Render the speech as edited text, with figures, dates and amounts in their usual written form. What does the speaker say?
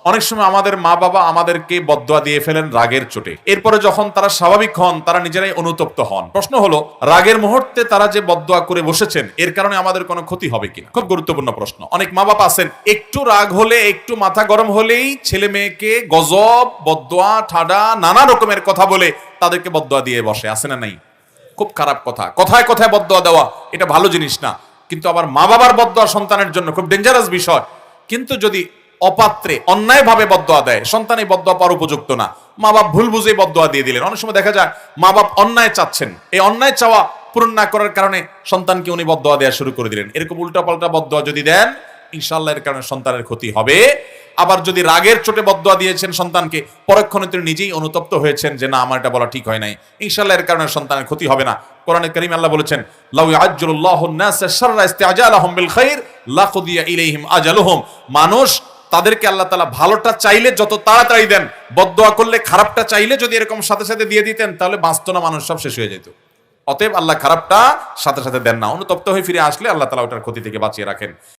অনেক সময় আমাদের মা বাবা আমাদেরকে বদদোয়া দিয়ে ফেলেন রাগের চোটে, এরপরে যখন তারা স্বাভাবিক হন তারা নিজেরাই অনুতপ্ত হন। প্রশ্ন হলো, রাগের মুহূর্তে তারা যে বদদোয়া করে বসেছেন এর কারণে আমাদের কোনো ক্ষতি হবে কিনা? খুব গুরুত্বপূর্ণ প্রশ্ন। অনেক মা বাবা আছেন একটু রাগ হলে, একটু মাথা গরম হলেই ছেলে মেয়েকে গজব, বদদোয়া, ঠাডা, নানা রকমের কথা বলে তাদেরকে বদদোয়া দিয়ে বসে। আছে না নাই? খুব খারাপ কথা। কথায় কথায় বদদোয়া দেওয়া এটা ভালো জিনিস না, কিন্তু আবার মা বাবার বদদোয়া সন্তানের জন্য খুব ডেঞ্জারাস বিষয়। কিন্তু যদি অপাত্রে অন্যায়ভাবে বদদোয়া দেয়, সন্তান এই বদদোয়া পাওয়ার উপযুক্ত না। মা বাপ ভুল বুঝে বদদোয়া দিয়ে দিলেন। অনেক সময় দেখা যায় মা বাপ অন্যায় চাচ্ছেন, এই অন্যায় চাওয়া পূরণ না করার কারণে সন্তানকে উনি বদদোয়া দেওয়া শুরু করে দিলেন। এরকম উল্টাপাল্টা বদদোয়া যদি দেন, ইনশাআল্লাহ এর কারণে সন্তানের ক্ষতি হবে। আবার যদি রাগের চোটে বদদোয়া দিয়েছেন সন্তানকে, পরক্ষণে তিনি নিজেই অনুতপ্ত হয়েছেন যে না, আমার এটা বলা ঠিক হয় নাই, ইনশাআল্লাহ এর কারণে সন্তানের ক্ষতি হবে না। কোরআনে কারীমে আল্লাহ বলেছেন, লাউ ইয়াজ্জুলুল্লাহু আন-নাসা শাররা ইসতিআজালাহুম বিল খাইর লাকুদিয়া ইলাইহিম আজালুহুম। মানুষ তাদেরকে আল্লাহ তাআলা ভালোটা চাইলে যত তাড়াতাড়ি দেন, বদদোয়া করলে খারাপটা চাইলে যদি এরকম সাথে সাথে দিয়ে দিতেন তাহলে বাঁচত না, মানুষ সব শেষ হয়ে যেত। অতএব আল্লাহ খারাপটা সাথে সাথে দেন না, অনুতপ্ত হয়ে ফিরে আসলে আল্লাহ তাআলা ওটার ক্ষতি থেকে বাঁচিয়ে রাখেন।